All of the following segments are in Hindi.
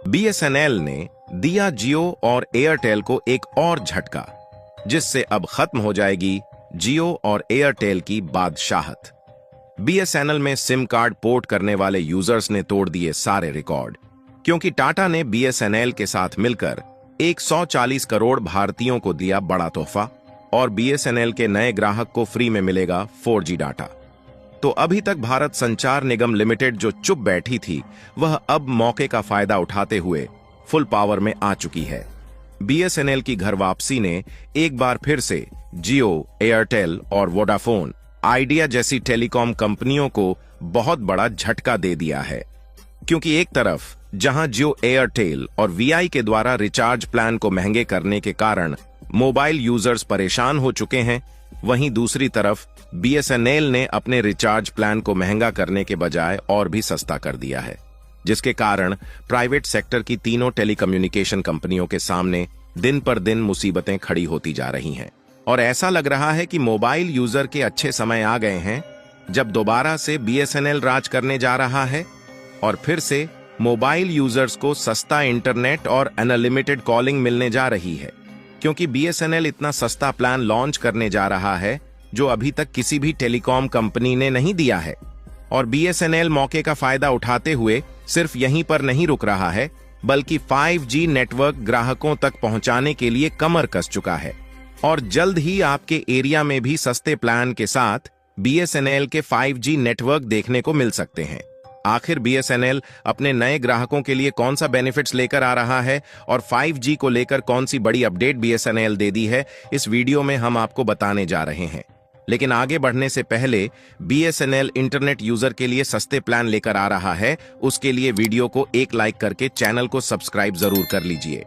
बीएसएनएल ने दिया जियो और एयरटेल को एक और झटका, जिससे अब खत्म हो जाएगी जियो और एयरटेल की बादशाहत। बीएसएनएल में सिम कार्ड पोर्ट करने वाले यूजर्स ने तोड़ दिए सारे रिकॉर्ड, क्योंकि टाटा ने बीएसएनएल के साथ मिलकर 140 करोड़ भारतीयों को दिया बड़ा तोहफा और बीएसएनएल के नए ग्राहक को फ्री में मिलेगा 4G डाटा। तो अभी तक भारत संचार निगम लिमिटेड जो चुप बैठी थी, वह अब मौके का फायदा उठाते हुए फुल पावर में आ चुकी है। बीएसएनएल की घर वापसी ने एक बार फिर से जियो, एयरटेल और वोडाफोन आइडिया जैसी टेलीकॉम कंपनियों को बहुत बड़ा झटका दे दिया है, क्योंकि एक तरफ जहां जियो, एयरटेल और वीआई के द्वारा रिचार्ज प्लान को महंगे करने के कारण मोबाइल यूजर्स परेशान हो चुके हैं, वहीं दूसरी तरफ बीएसएनएल ने अपने रिचार्ज प्लान को महंगा करने के बजाय और भी सस्ता कर दिया है, जिसके कारण प्राइवेट सेक्टर की तीनों टेलीकम्युनिकेशन कंपनियों के सामने दिन पर दिन मुसीबतें खड़ी होती जा रही हैं। और ऐसा लग रहा है कि मोबाइल यूजर के अच्छे समय आ गए हैं, जब दोबारा से बीएसएनएल राज करने जा रहा है और फिर से मोबाइल यूजर्स को सस्ता इंटरनेट और अनलिमिटेड कॉलिंग मिलने जा रही है, क्योंकि बीएसएनएल इतना सस्ता प्लान लॉन्च करने जा रहा है जो अभी तक किसी भी टेलीकॉम कंपनी ने नहीं दिया है। और बीएसएनएल मौके का फायदा उठाते हुए सिर्फ यहीं पर नहीं रुक रहा है, बल्कि 5G नेटवर्क ग्राहकों तक पहुंचाने के लिए कमर कस चुका है और जल्द ही आपके एरिया में भी सस्ते प्लान के साथ बीएसएनएल के 5G नेटवर्क देखने को मिल सकते हैं। आखिर बीएसएनएल अपने नए ग्राहकों के लिए कौन सा बेनिफिट्स लेकर आ रहा है और 5G को लेकर कौन सी बड़ी अपडेट बीएसएनएल दे दी है, इस वीडियो में हम आपको बताने जा रहे हैं। लेकिन आगे बढ़ने से पहले बीएसएनएल इंटरनेट यूजर के लिए सस्ते प्लान लेकर आ रहा है, उसके लिए वीडियो को एक लाइक करके चैनल को सब्सक्राइब जरूर कर लीजिए,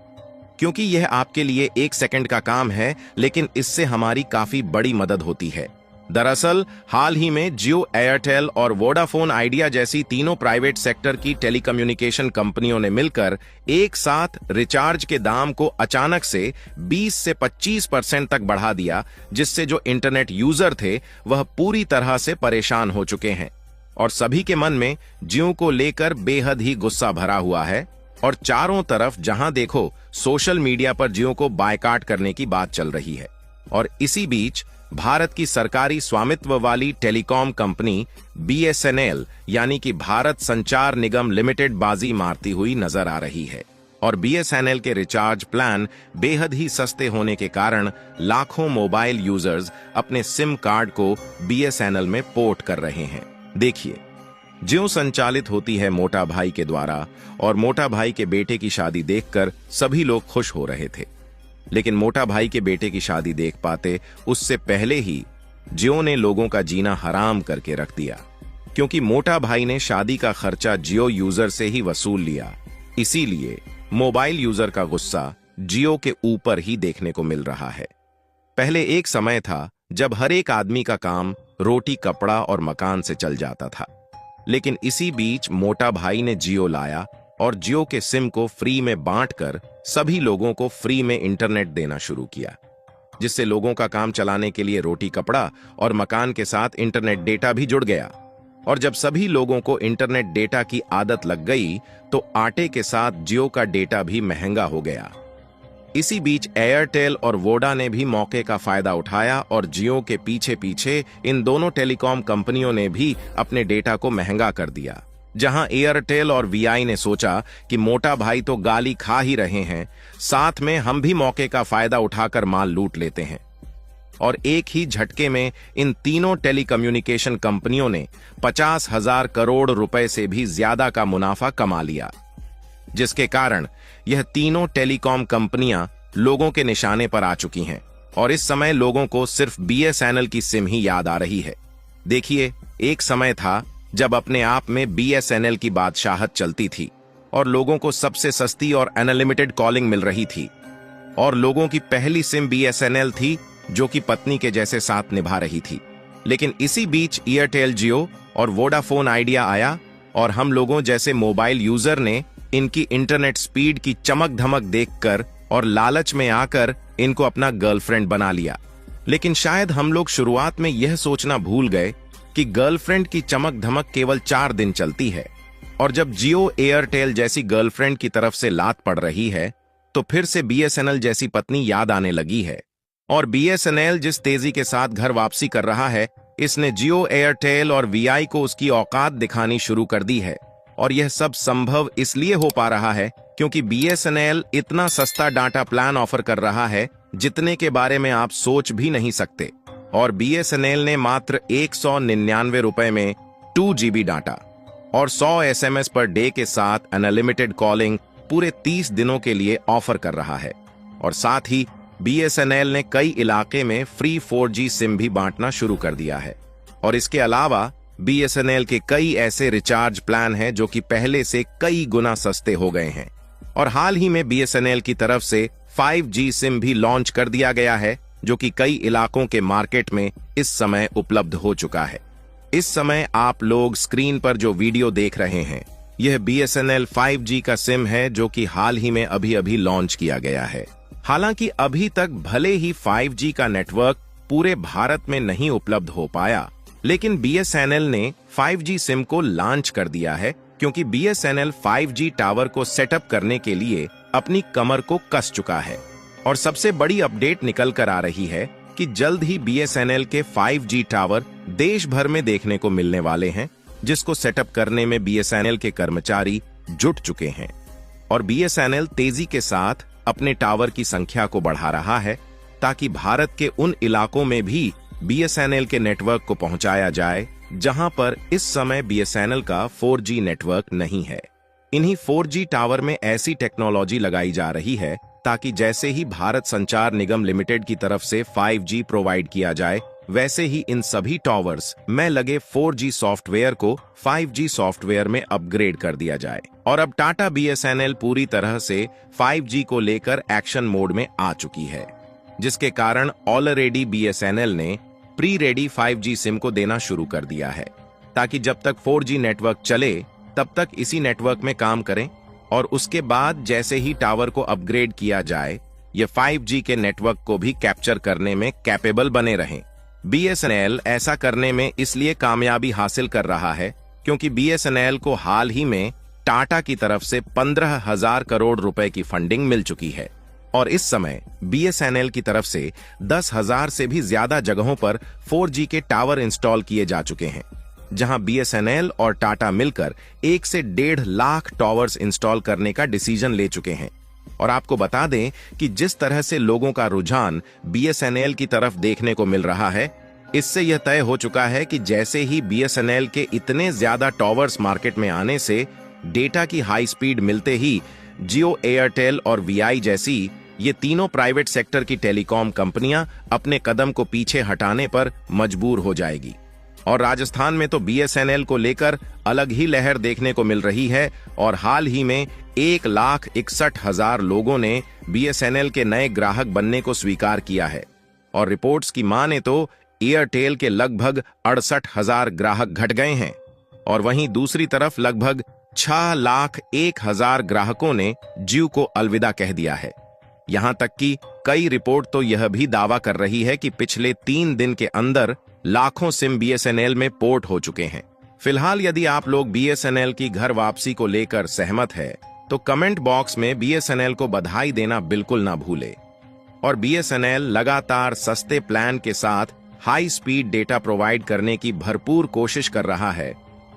क्योंकि यह आपके लिए 1 सेकंड का काम है, लेकिन इससे हमारी काफी बड़ी मदद होती है। दरअसल हाल ही में जियो, एयरटेल और वोडाफोन आइडिया जैसी तीनों प्राइवेट सेक्टर की टेलीकम्युनिकेशन कंपनियों ने मिलकर एक साथ रिचार्ज के दाम को अचानक से 20 से 25% तक बढ़ा दिया, जिससे जो इंटरनेट यूजर थे वह पूरी तरह से परेशान हो चुके हैं और सभी के मन में जियो को लेकर बेहद ही गुस्सा भरा हुआ है। और चारों तरफ जहां देखो सोशल मीडिया पर जियो को बायकॉट करने की बात चल रही है। और इसी बीच भारत की सरकारी स्वामित्व वाली टेलीकॉम कंपनी बीएसएनएल यानी कि भारत संचार निगम लिमिटेड बाजी मारती हुई नजर आ रही है और बीएसएनएल के रिचार्ज प्लान बेहद ही सस्ते होने के कारण लाखों मोबाइल यूजर्स अपने सिम कार्ड को बीएसएनएल में पोर्ट कर रहे हैं। देखिए, जियो संचालित होती है मोटा भाई के द्वारा और मोटा भाई के बेटे की शादी देखकर सभी लोग खुश हो रहे थे, लेकिन मोटा भाई के बेटे की शादी देख पाते उससे पहले ही जियो ने लोगों का जीना हराम करके रख दिया, क्योंकि मोटा भाई ने शादी का खर्चा जियो यूजर से ही वसूल लिया। इसीलिए मोबाइल यूजर का गुस्सा जियो के ऊपर ही देखने को मिल रहा है। पहले एक समय था जब हर एक आदमी का काम रोटी, कपड़ा और मकान से चल जाता था, लेकिन इसी बीच मोटा भाई ने जियो लाया और जियो के सिम को फ्री में बांटकर सभी लोगों को फ्री में इंटरनेट देना शुरू किया, जिससे लोगों का काम चलाने के लिए रोटी, कपड़ा और मकान के साथ इंटरनेट डेटा भी जुड़ गया। और जब सभी लोगों को इंटरनेट डेटा की आदत लग गई तो आटे के साथ जियो का डेटा भी महंगा हो गया। इसी बीच एयरटेल और वोडा ने भी मौके का फायदा उठाया और जियो के पीछे पीछे इन दोनों टेलीकॉम कंपनियों ने भी अपने डेटा को महंगा कर दिया। जहां एयरटेल और वीआई ने सोचा कि मोटा भाई तो गाली खा ही रहे हैं, साथ में हम भी मौके का फायदा उठाकर माल लूट लेते हैं। और एक ही झटके में इन तीनों टेलीकम्युनिकेशन कंपनियों ने 50,000 करोड़ रुपए से भी ज्यादा का मुनाफा कमा लिया, जिसके कारण यह तीनों टेलीकॉम कंपनियां लोगों के निशाने पर आ चुकी हैं और इस समय लोगों को सिर्फ बीएसएनएल की सिम ही याद आ रही है। देखिए, एक समय था जब अपने आप में बीएसएनएल की बादशाहत चलती थी और लोगों को सबसे सस्ती और अनलिमिटेड कॉलिंग मिल रही थी और लोगों की पहली सिम बीएसएनएल थी, जो कि पत्नी के जैसे साथ निभा रही थी। लेकिन इसी बीच एयरटेल, जियो और वोडाफोन आइडिया आया और हम लोगों जैसे मोबाइल यूजर ने इनकी इंटरनेट स्पीड की चमक धमक देखकर और लालच में आकर इनको अपना गर्लफ्रेंड बना लिया। लेकिन शायद हम लोग शुरुआत में यह सोचना भूल गए कि गर्लफ्रेंड की चमक धमक केवल 4 दिन चलती है और जब जियो एयरटेल जैसी गर्लफ्रेंड की तरफ से लात पड़ रही है तो फिर से बीएसएनएल जैसी पत्नी याद आने लगी है। और बीएसएनएल जिस तेजी के साथ घर वापसी कर रहा है, इसने जियो एयरटेल और वीआई को उसकी औकात दिखानी शुरू कर दी है। और यह सब संभव इसलिए हो पा रहा है क्योंकि बीएसएनएल इतना सस्ता डाटा प्लान ऑफर कर रहा है जितने के बारे में आप सोच भी नहीं सकते। और बीएसएनएल ने मात्र 199 रुपए में 2 GB डाटा और 100 SMS पर डे के साथ अनलिमिटेड कॉलिंग पूरे 30 दिनों के लिए ऑफर कर रहा है। और साथ ही बीएसएनएल ने कई इलाके में फ्री 4G सिम भी बांटना शुरू कर दिया है। और इसके अलावा बीएसएनएल के कई ऐसे रिचार्ज प्लान हैं जो कि पहले से कई गुना सस्ते हो गए हैं। और हाल ही में बीएसएनएल की तरफ से 5G सिम भी लॉन्च कर दिया गया है जो कि कई इलाकों के मार्केट में इस समय उपलब्ध हो चुका है। इस समय आप लोग स्क्रीन पर जो वीडियो देख रहे हैं, यह बीएसएनएल 5G का सिम है जो कि हाल ही में अभी लॉन्च किया गया है। हालांकि अभी तक भले ही 5G का नेटवर्क पूरे भारत में नहीं उपलब्ध हो पाया, लेकिन बीएसएनएल ने 5G सिम को लॉन्च कर दिया है क्योंकि बीएसएनएल 5G टावर को सेटअप करने के लिए अपनी कमर को कस चुका है। और सबसे बड़ी अपडेट निकल कर आ रही है कि जल्द ही बीएसएनएल के 5G टावर देश भर में देखने को मिलने वाले हैं, जिसको सेटअप करने में बीएसएनएल के कर्मचारी जुट चुके हैं। और बीएसएनएल तेजी के साथ अपने टावर की संख्या को बढ़ा रहा है ताकि भारत के उन इलाकों में भी बीएसएनएल के नेटवर्क को पहुंचाया जाए जहां पर इस समय बीएसएनएल का 4G नेटवर्क नहीं है। इन्हीं 4G टावर में ऐसी टेक्नोलॉजी लगाई जा रही है ताकि जैसे ही भारत संचार निगम लिमिटेड की तरफ से 5G प्रोवाइड किया जाए, वैसे ही इन सभी टावर्स में लगे 4G सॉफ्टवेयर को 5G सॉफ्टवेयर में अपग्रेड कर दिया जाए। और अब टाटा बीएसएनएल पूरी तरह से 5G को लेकर एक्शन मोड में आ चुकी है, जिसके कारण ऑलरेडी बीएसएनएल ने प्री रेडी 5G सिम को देना शुरू कर दिया है ताकि जब तक 4G नेटवर्क चले तब तक इसी नेटवर्क में काम करें। और उसके बाद जैसे ही टावर को अपग्रेड किया जाए, ये 5G के नेटवर्क को भी कैप्चर करने में कैपेबल बने रहें। बीएसएनएल ऐसा करने में इसलिए कामयाबी हासिल कर रहा है क्योंकि बीएसएनएल को हाल ही में टाटा की तरफ से 15,000 करोड़ रुपए की फंडिंग मिल चुकी है। और इस समय बीएसएनएल की तरफ से 10,000 से भी ज्यादा जगहों पर 4G के टावर इंस्टॉल किए जा चुके हैं, जहां बीएसएनएल और टाटा मिलकर 1 से 1.5 लाख टावर्स इंस्टॉल करने का डिसीजन ले चुके हैं। और आपको बता दें कि जिस तरह से लोगों का रुझान बीएसएनएल की तरफ देखने को मिल रहा है, इससे यह तय हो चुका है कि जैसे ही बीएसएनएल के इतने ज्यादा टावर्स मार्केट में आने से डेटा की हाई स्पीड मिलते ही जियो एयरटेल और वीआई जैसी ये तीनों प्राइवेट सेक्टर की टेलीकॉम कंपनियां अपने कदम को पीछे हटाने पर मजबूर हो जाएगी। और राजस्थान में तो बीएसएनएल को लेकर अलग ही लहर देखने को मिल रही है और हाल ही में 1,61,000 लोगों ने बीएसएनएल के नए ग्राहक बनने को स्वीकार किया है। और रिपोर्ट्स की माने तो एयरटेल के लगभग 68,000 ग्राहक घट गए हैं और वहीं दूसरी तरफ लगभग 6,01,000 ग्राहकों ने जियो को अलविदा कह दिया है। यहां तक कि कई रिपोर्ट तो यह भी दावा कर रही है कि पिछले 3 दिन के अंदर लाखों सिम बीएसएनएल में पोर्ट हो चुके हैं। फिलहाल यदि आप लोग बीएसएनएल की घर वापसी को लेकर सहमत है तो कमेंट बॉक्स में बीएसएनएल को बधाई देना बिल्कुल ना भूले। और बीएसएनएल लगातार सस्ते प्लान के साथ हाई स्पीड डेटा प्रोवाइड करने की भरपूर कोशिश कर रहा है।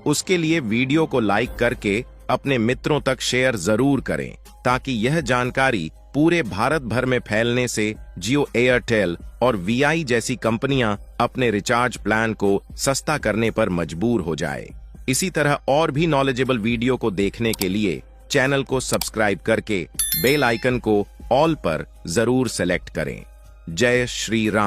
उसके लिए वीडियो को लाइक करके अपने मित्रों तक शेयर जरूर करें ताकि यह जानकारी पूरे भारत भर में फैलने से जियो एयरटेल और वीआई जैसी कंपनियां अपने रिचार्ज प्लान को सस्ता करने पर मजबूर हो जाए। इसी तरह और भी नॉलेजेबल वीडियो को देखने के लिए चैनल को सब्सक्राइब करके बेल आइकन को ऑल पर जरूर सेलेक्ट करें। जय श्री राम।